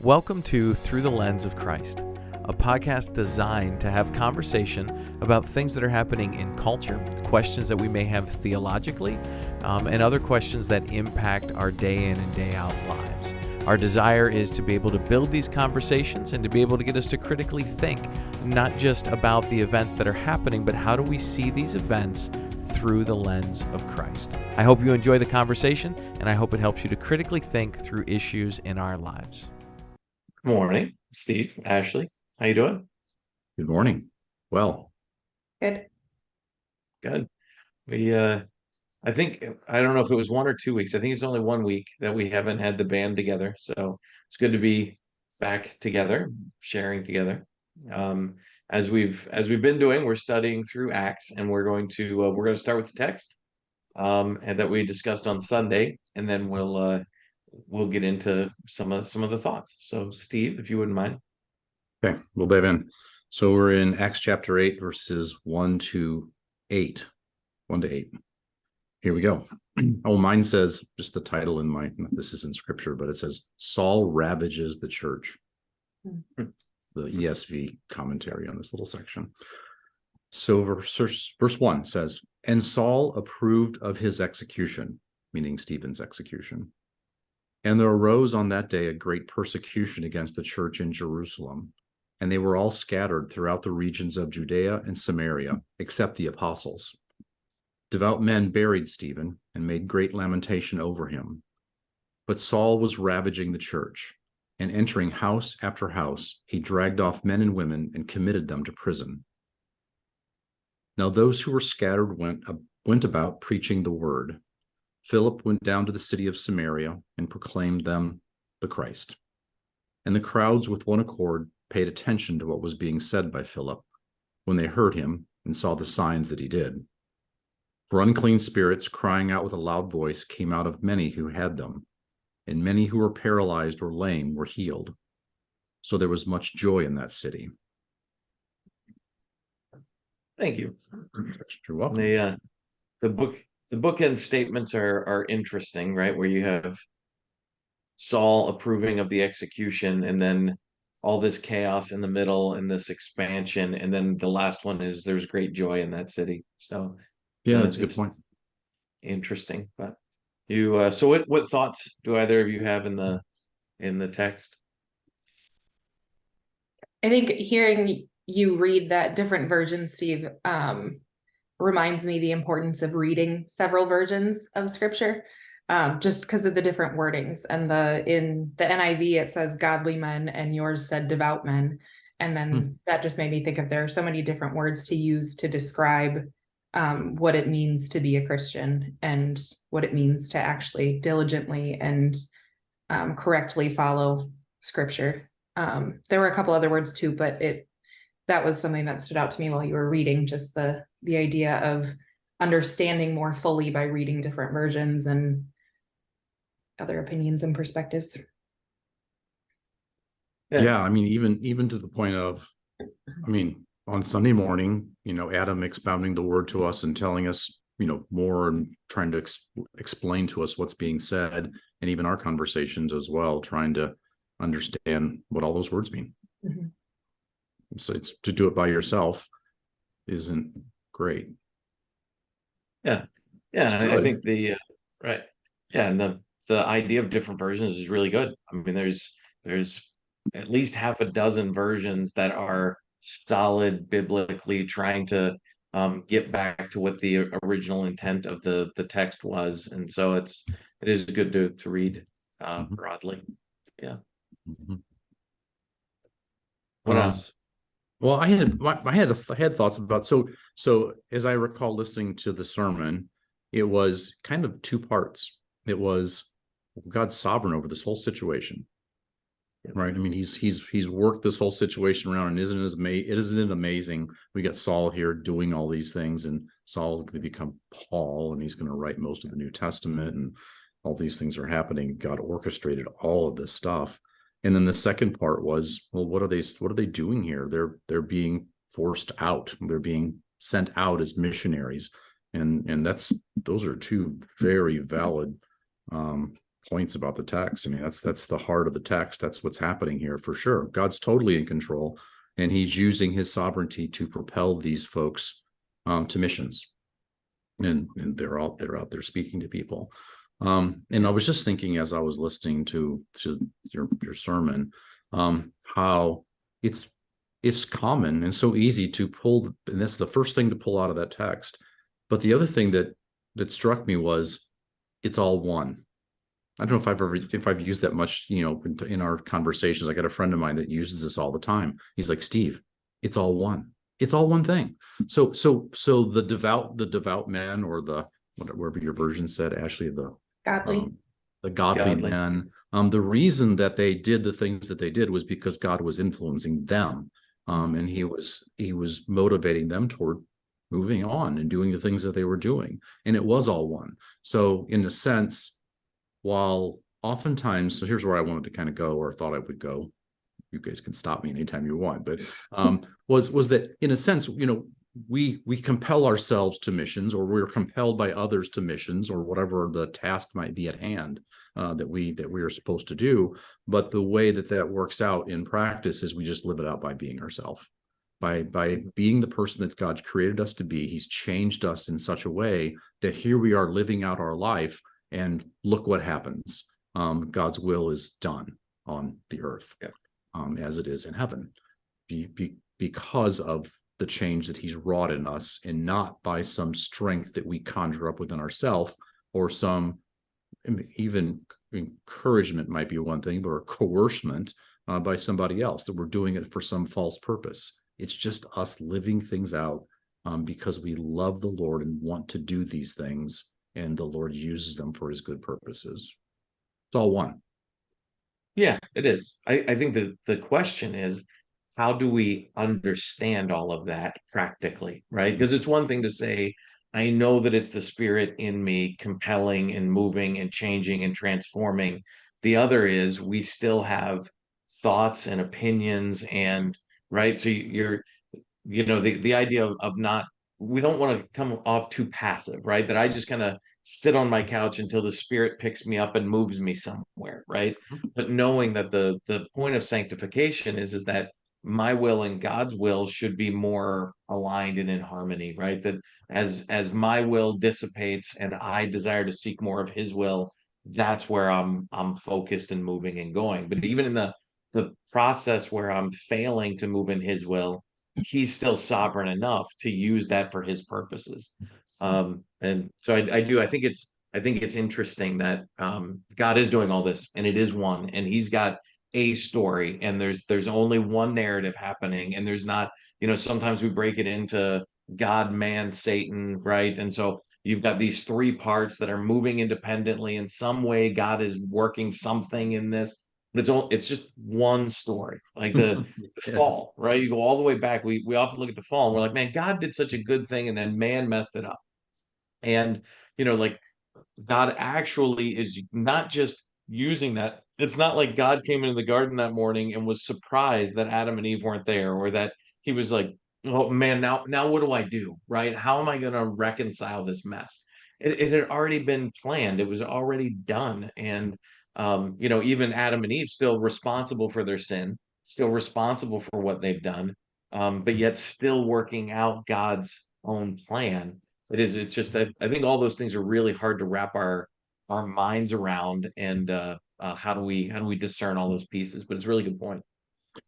Welcome to Through the Lens of Christ, a podcast designed to have conversation about things that are happening in culture, questions that we may have theologically, and other questions that impact our day in and day out lives. Our desire is to be able to build these conversations and to be able to get us to critically think not just about the events that are happening, but how do we see these events through the lens of Christ. I hope you enjoy the conversation, and I hope it helps you to critically think through issues in our lives. Good morning, Steve, Ashley. How you doing? Good morning. Well, Good. Good. I think, I don't know if it was 1 or 2 weeks. I think it's only 1 week that we haven't had the band together. So it's good to be back together, sharing together. As we've been doing, we're studying through Acts, and we're going to start with the text, and that we discussed on Sunday, and then we'll get into some of the thoughts. So, Steve, if you wouldn't mind. okay, we'll dive in. So we're in Acts chapter 8, verses 1 to 8. 1 to 8. Here we go. Oh, mine says, just the title in my, this isn't scripture, but it says, Saul ravages the church. The ESV commentary on this little section. So verse 1 says, and Saul approved of his execution, meaning Stephen's execution. And there arose on that day a great persecution against the church in Jerusalem, and they were all scattered throughout the regions of Judea and Samaria, except the apostles. Devout men buried Stephen and made great lamentation over him. But Saul was ravaging the church, and entering house after house, he dragged off men and women and committed them to prison. Now those who were scattered went about preaching the word. Philip went down to the city of Samaria and proclaimed them the Christ. And the crowds with one accord paid attention to what was being said by Philip when they heard him and saw the signs that he did. For unclean spirits, crying out with a loud voice, came out of many who had them, and many who were paralyzed or lame were healed. So there was much joy in that city. Thank you. You're welcome. The bookend statements are interesting, right? Where you have Saul approving of the execution, and then all this chaos in the middle, and this expansion, and then the last one is there's great joy in that city. So yeah, that's a good point. Interesting. But you so what thoughts do either of you have in the text? I think hearing you read that different version, Steve, reminds me the importance of reading several versions of scripture, just because of the different wordings. And in the NIV, it says godly men, and yours said devout men. And then that just made me think of there are so many different words to use to describe what it means to be a Christian and what it means to actually diligently and correctly follow scripture. There were a couple other words too, but that was something that stood out to me while you were reading, just the idea of understanding more fully by reading different versions and other opinions and perspectives. Yeah, I mean, even to the point of, I mean, on Sunday morning, Adam expounding the word to us and telling us, more, and trying to explain to us what's being said, and even our conversations as well, trying to understand what all those words mean. Mm-hmm. So to do it by yourself isn't great. Yeah. I think right. Yeah, and the idea of different versions is really good. I mean, there's at least half a dozen versions that are solid biblically, trying to get back to what the original intent of the text was, and so it is good to read broadly. Yeah. Mm-hmm. What else? Well, I had thoughts about, so as I recall listening to the sermon, it was kind of two parts. It was God's sovereign over this whole situation, right? I mean, he's worked this whole situation around, and isn't it amazing? We got Saul here doing all these things, and Saul's going to become Paul, and he's going to write most of the New Testament, and all these things are happening. God orchestrated all of this stuff. And then the second part was, well, what are they doing here? They're being forced out. They're being sent out as missionaries. And those are two very valid points about the text. I mean, that's the heart of the text. That's what's happening here for sure. God's totally in control, and he's using his sovereignty to propel these folks to missions. And they're out there speaking to people. And I was just thinking as I was listening to your sermon, how it's common and so easy to pull, and that's the first thing to pull out of that text. But the other thing that struck me was it's all one. I don't know if I've used that much, in our conversations. I got a friend of mine that uses this all the time. He's like, Steve, it's all one. It's all one thing. So the devout man, or whatever your version said, Ashley, the godly man. The reason that they did the things that they did was because God was influencing them, and he was motivating them toward moving on and doing the things that they were doing, and it was all one. So in a sense, while oftentimes, so here's where I wanted to kind of go, or thought I would go. You guys can stop me anytime you want, but was that in a sense, we compel ourselves to missions, or we're compelled by others to missions, or whatever the task might be at hand that we are supposed to do. But the way that works out in practice is we just live it out by being ourselves, by being the person that God's created us to be. He's changed us in such a way that here we are living out our life, and look what happens. God's will is done on the earth, as it is in heaven, because of the change that he's wrought in us, and not by some strength that we conjure up within ourselves, or some, even encouragement might be one thing, or coercement by somebody else, that we're doing it for some false purpose. It's just us living things out because we love the Lord and want to do these things, and the Lord uses them for his good purposes. It's all one. Yeah, it is. I think the question is, how do we understand all of that practically, right? Because it's one thing to say, I know that it's the Spirit in me compelling and moving and changing and transforming. The other is, we still have thoughts and opinions, and right. So the idea of not, we don't want to come off too passive, right? That I just kind of sit on my couch until the Spirit picks me up and moves me somewhere, right? But knowing that the point of sanctification is that my will and God's will should be more aligned and in harmony, right? That as my will dissipates and I desire to seek more of his will, that's where I'm focused and moving and going. But even in the process where I'm failing to move in his will, he's still sovereign enough to use that for his purposes. And so I think it's interesting that God is doing all this, and it is one, and he's got a story, and there's only one narrative happening, and there's not, sometimes we break it into God, man, Satan, right? And so you've got these three parts that are moving independently. In some way, God is working something in this, but it's just one story. Like the Yes. fall, right? You go all the way back. We often look at the fall and we're like, man, God did such a good thing, and then man messed it up. And like God actually is not just using that. It's not like God came into the garden that morning and was surprised that Adam and Eve weren't there, or that he was like, oh man, now what do I do, right? How am I going to reconcile this mess? It had already been planned. It was already done. And even Adam and Eve still responsible for their sin, still responsible for what they've done, but yet still working out God's own plan. It's just that I think all those things are really hard to wrap our minds around, and how do we discern all those pieces? But it's a really good point.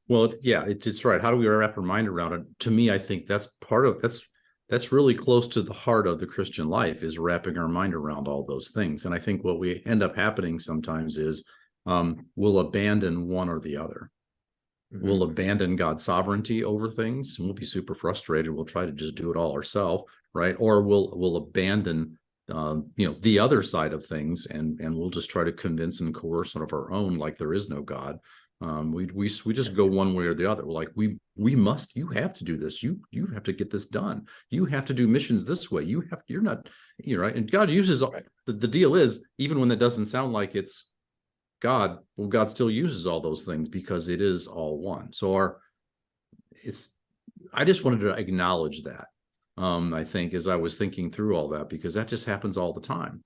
Well, it's right. How do we wrap our mind around it? To me, I think that's really close to the heart of the Christian life, is wrapping our mind around all those things. And I think what we end up happening sometimes is we'll abandon one or the other. Mm-hmm. We'll abandon God's sovereignty over things, and we'll be super frustrated. We'll try to just do it all ourselves, right? Or we'll abandon the other side of things, and we'll just try to convince and coerce one of our own, like there is no God. We just go one way or the other. We're like, you have to do this. You have to get this done. You have to do missions this way. You're right. And God uses, right. The deal is, even when that doesn't sound like it's God, well, God still uses all those things because it is all one. So I just wanted to acknowledge that. I think, as I was thinking through all that, because that just happens all the time.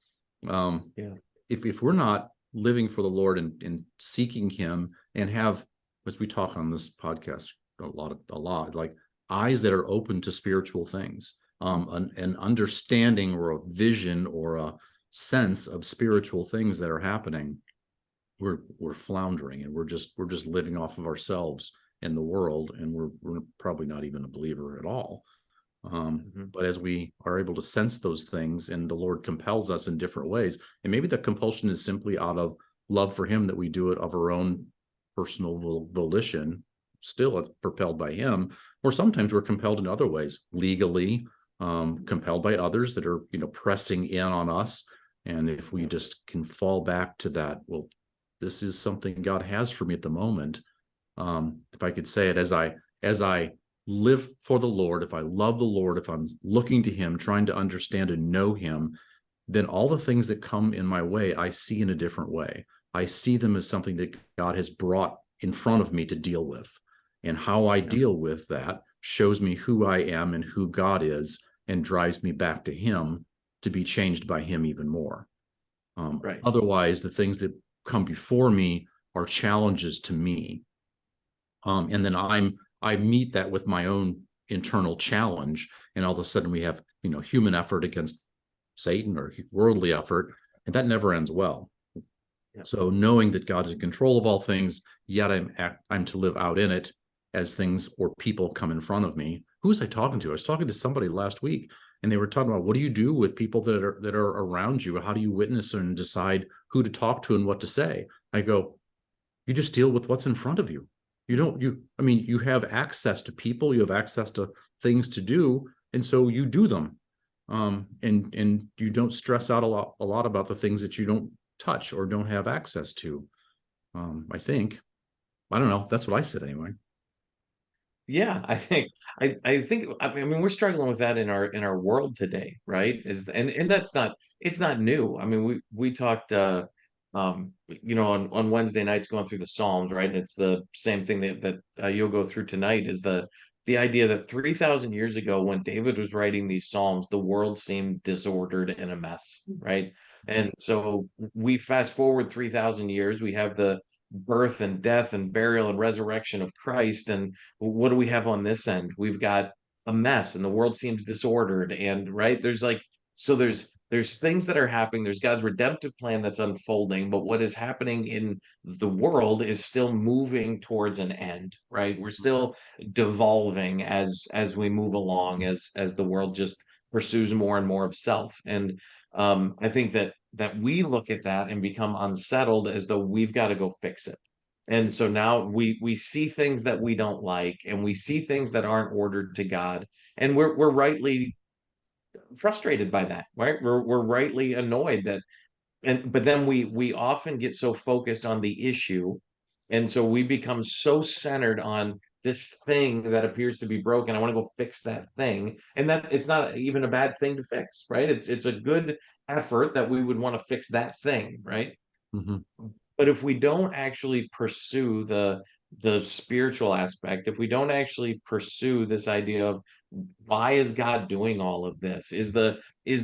If we're not living for the Lord and seeking him, and have, as we talk on this podcast a lot, like eyes that are open to spiritual things, an understanding or a vision or a sense of spiritual things that are happening, we're floundering, and we're just living off of ourselves and the world, and we're probably not even a believer at all. But as we are able to sense those things, and the Lord compels us in different ways, and maybe the compulsion is simply out of love for him that we do it of our own personal volition, still it's propelled by him, or sometimes we're compelled in other ways, legally, compelled by others that are, pressing in on us. And if we just can fall back to that, well, this is something God has for me at the moment. If I could say it, as I live for the Lord, if I love the Lord, if I'm looking to him, trying to understand and know him, then all the things that come in my way, I see in a different way. I see them as something that God has brought in front of me to deal with. And how I deal with that shows me who I am and who God is, and drives me back to him to be changed by him even more. Right. Otherwise, the things that come before me are challenges to me. And then I meet that with my own internal challenge, and all of a sudden we have, human effort against Satan, or worldly effort, and that never ends well. Yeah. So knowing that God is in control of all things, yet I'm to live out in it as things or people come in front of me. Who was I talking to? I was talking to somebody last week, and they were talking about, what do you do with people that are around you? How do you witness and decide who to talk to and what to say? I go, you just deal with what's in front of you. You have access to people, you have access to things to do, and so you do them. And you don't stress out a lot about the things that you don't touch or don't have access to. I think, I don't know. That's what I said anyway. Yeah, I think we're struggling with that in our world today, right? And that's not, it's not new. I mean, we talked on Wednesday nights going through the Psalms, right? And it's the same thing that you'll go through tonight, is the idea that 3,000 years ago, when David was writing these Psalms, the world seemed disordered and a mess, right? And so we fast forward 3,000 years, we have the birth and death and burial and resurrection of Christ. And what do we have on this end? We've got a mess, and the world seems disordered. And right, there's things that are happening. There's God's redemptive plan that's unfolding, but what is happening in the world is still moving towards an end, right? We're still devolving as we move along, as the world just pursues more and more of self. And I think that we look at that and become unsettled, as though we've got to go fix it. And so now we see things that we don't like, and we see things that aren't ordered to God, and we're rightly frustrated by that, right? We're rightly annoyed that, but then we often get so focused on the issue, and so we become so centered on this thing that appears to be broken. I want to go fix that thing, and that it's not even a bad thing to fix, right? It's a good effort that we would want to fix that thing, right? Mm-hmm. But if we don't actually pursue the spiritual aspect, if we don't actually pursue this idea of, why is God doing all of this? Is the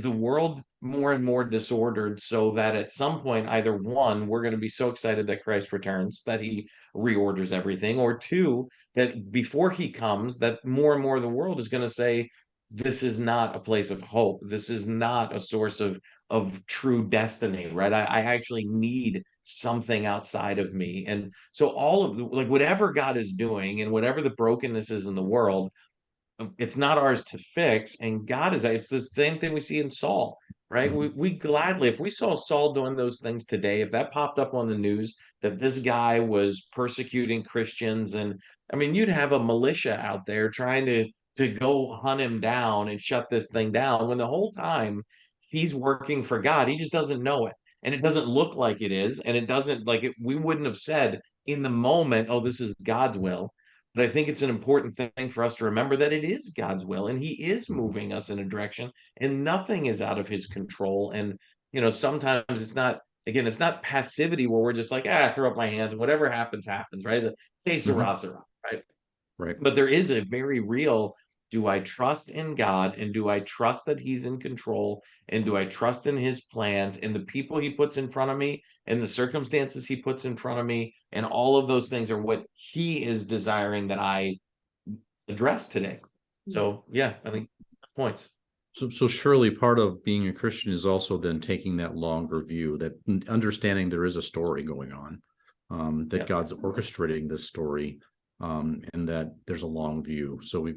world more and more disordered, so that at some point, either one, we're going to be so excited that Christ returns that he reorders everything, or two, that before he comes, that more and more of the world is going to say, this is not a place of hope. This is not a source of true destiny, right? I actually need something outside of me. And so all of like whatever God is doing, and whatever the brokenness is in the world, it's not ours to fix. And God is, it's the same thing we see in Saul, right? We gladly, if we saw Saul doing those things today, if that popped up on the news that this guy was persecuting Christians, and you'd have a militia out there trying to go hunt him down and shut this thing down, when the whole time he's working for God. He just doesn't know it, and it doesn't look like it is, and it doesn't, like it, we wouldn't have said in the moment, oh, this is God's will. But I think it's an important thing for us to remember that it is God's will, and he is moving us in a direction, and nothing is out of his control. And sometimes it's not, again, it's not passivity where we're just like, throw up my hands and whatever happens happens, right? The que Mm-hmm. sera, sera, right? Right. But there is a very real Do I trust in God, and do I trust that he's in control, and do I trust in his plans and the people he puts in front of me and the circumstances he puts in front of me, and all of those things are what he is desiring that I address today. So yeah, I think points. So surely part of being a Christian is also then taking that longer view, that understanding there is a story going on, that Yeah. God's orchestrating this story, and that there's a long view. So we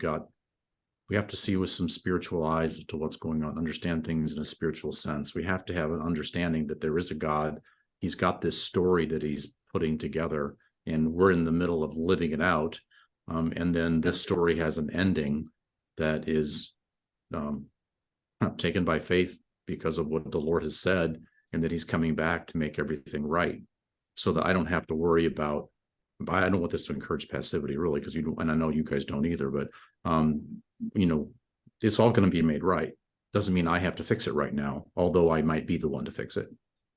have to see with some spiritual eyes as to what's going on, understand things in a spiritual sense. We have to have an understanding that there is a God. He's got this story that he's putting together, and we're in the middle of living it out. And then this story has an ending that is taken by faith because of what the Lord has said, and that he's coming back to make everything right, so that I don't have to worry about, I don't want this to encourage passivity, really, because you don't, and I know you guys don't either, but it's all going to be made right. Doesn't mean I have to fix it right now, although I might be the one to fix it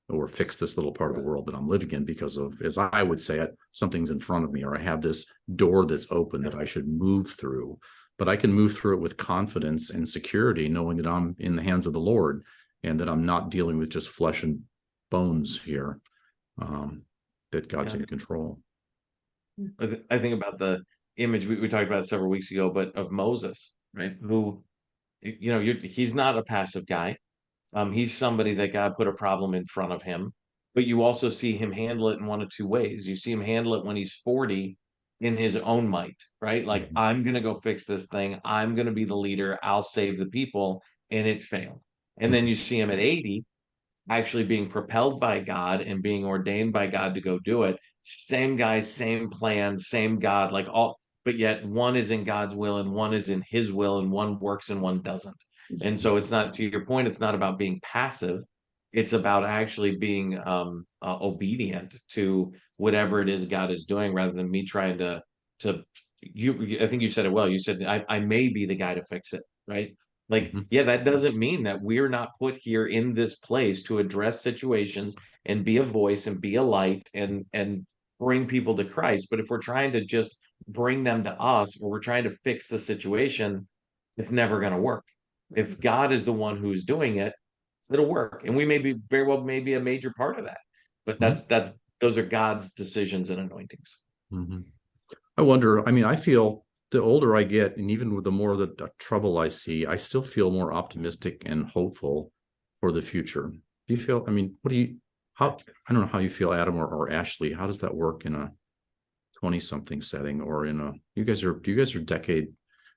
or fix this little part of the world that I'm living in because of, as I would say it, something's in front of me, or I have this door that's open that I should move through. But I can move through it with confidence and security, knowing that I'm in the hands of the Lord and that I'm not dealing with just flesh and bones here, that God's in control. I think about the image we talked about several weeks ago, but of Moses, right? Who, he's not a passive guy. He's somebody that God put a problem in front of him, but you also see him handle it in one of two ways. You see him handle it when he's 40 in his own might, right? Like, I'm going to go fix this thing. I'm going to be the leader. I'll save the people. And it failed. And then you see him at 80 actually being propelled by God and being ordained by God to go do it. Same guy, same plan, same God, like all, but yet one is in God's will and one is in his will, and one works and one doesn't. And so it's not, to your point, it's not about being passive. It's about actually being obedient to whatever it is God is doing, rather than me trying to I think you said it well. You said I may be the guy to fix it, right? Like, yeah, that doesn't mean that we're not put here in this place to address situations and be a voice and be a light and bring people to Christ. But if we're trying to just bring them to us, or we're trying to fix the situation, it's never going to work. If God is the one who's doing it, it'll work. And we may be very well maybe a major part of that. But that's those are God's decisions and anointings. I wonder, I mean, I feel the older I get, and even with the more of the trouble I see, I still feel more optimistic and hopeful for the future. Do you feel, I mean, I don't know how you feel, Adam or Ashley, how does that work in a 20-something setting, or you guys are decade,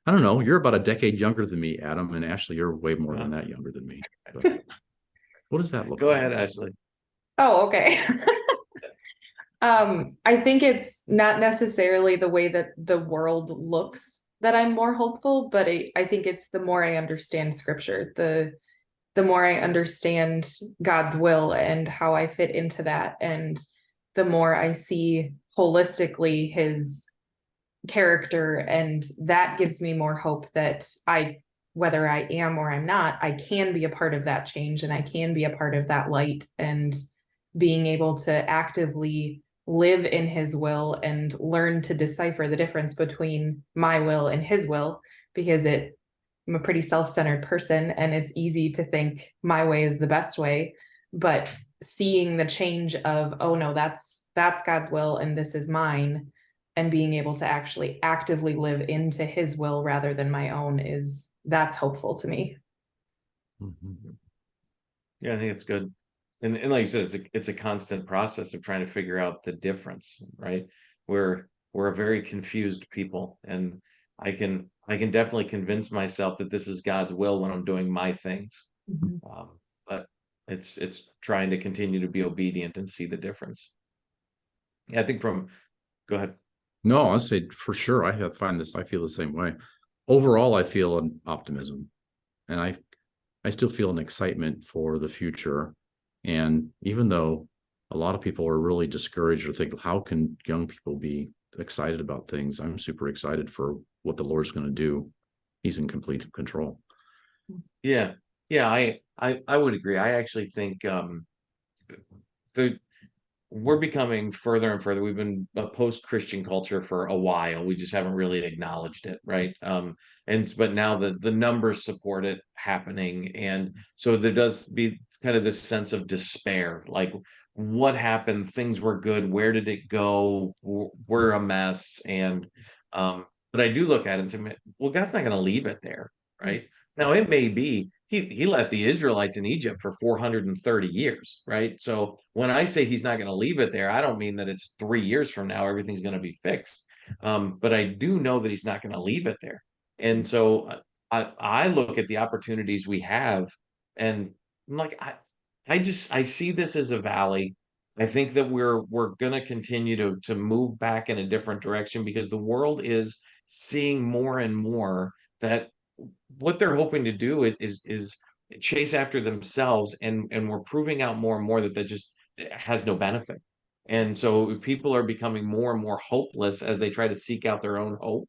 I don't know, you're about a decade younger than me, Adam, and Ashley, you're way more than that younger than me. But what does that look like? Go ahead, Ashley. Oh, okay. I think it's not necessarily the way that the world looks that I'm more hopeful, but I think it's the more I understand scripture, the more I understand God's will and how I fit into that, and the more I see holistically his character, and that gives me more hope that whether I am or I'm not, I can be a part of that change, and I can be a part of that light, and being able to actively live in his will and learn to decipher the difference between my will and his will, because I'm a pretty self-centered person, and it's easy to think my way is the best way, but seeing the change of, oh no, that's God's will and this is mine, and being able to actually actively live into his will rather than my own, that's hopeful to me. Yeah, I think it's good. And like you said, it's a constant process of trying to figure out the difference, right? We're a very confused people, and I can definitely convince myself that this is God's will when I'm doing my things. But it's trying to continue to be obedient and see the difference. Yeah, I think go ahead. No, I'll say for sure. I feel the same way. Overall, I feel an optimism, and I still feel an excitement for the future. And even though a lot of people are really discouraged or think, how can young people be excited about things? I'm super excited for what the Lord's going to do. He's in complete control. Yeah. I would agree. I actually think we're becoming further and further. We've been a post-Christian culture for a while. We just haven't really acknowledged it, right? But now the numbers support it happening, and so there does be kind of this sense of despair, like what happened? Things were good. Where did it go? We're a mess, and but I do look at it and say, well, God's not going to leave it there, right? Now it may be he let the Israelites in Egypt for 430 years, right? So when I say he's not going to leave it there, I don't mean that it's 3 years from now everything's going to be fixed. But I do know that he's not going to leave it there. And so I look at the opportunities we have, and I'm like, I see this as a valley. I think that we're going to continue to move back in a different direction because the world is seeing more and more that what they're hoping to do is chase after themselves, and we're proving out more and more that just has no benefit. And so people are becoming more and more hopeless as they try to seek out their own hope.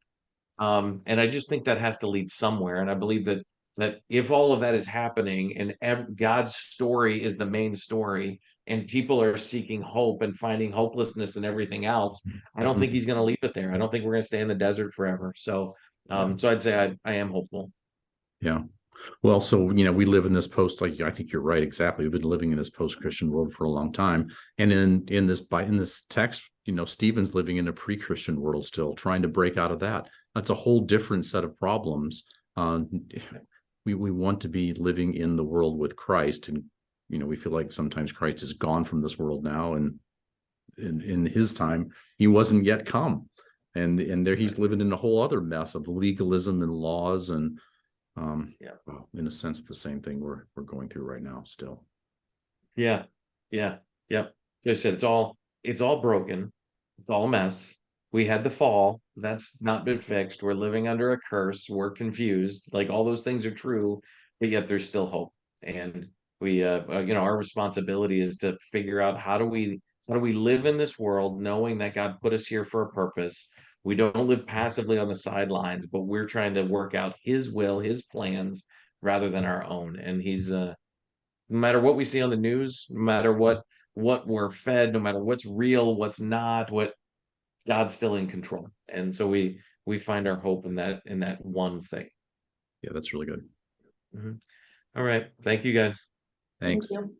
And I just think that has to lead somewhere. And I believe that if all of that is happening and God's story is the main story, and people are seeking hope and finding hopelessness and everything else, I don't think he's going to leave it there. I don't think we're going to stay in the desert forever. So, so I'd say I am hopeful. Yeah. Well, so, we live in this like, I think you're right. Exactly. We've been living in this post-Christian world for a long time. And in this text, Stephen's living in a pre-Christian world still, trying to break out of that. That's a whole different set of problems. We want to be living in the world with Christ. And, we feel like sometimes Christ is gone from this world now. And in his time, he wasn't yet come. And there he's living in a whole other mess of legalism and laws and, well, in a sense, the same thing we're going through right now still. Yeah. Like I said, it's all broken. It's all a mess. We had the fall. That's not been fixed. We're living under a curse. We're confused. Like all those things are true, but yet there's still hope. And we, our responsibility is to figure out how do we live in this world knowing that God put us here for a purpose. We don't live passively on the sidelines, but we're trying to work out his will, his plans rather than our own. And he's no matter what we see on the news, no matter what we're fed, no matter what's real, what's not, what God's still in control. And so we find our hope in that one thing. Yeah, that's really good. All right. Thank you guys. Thanks. Thank you.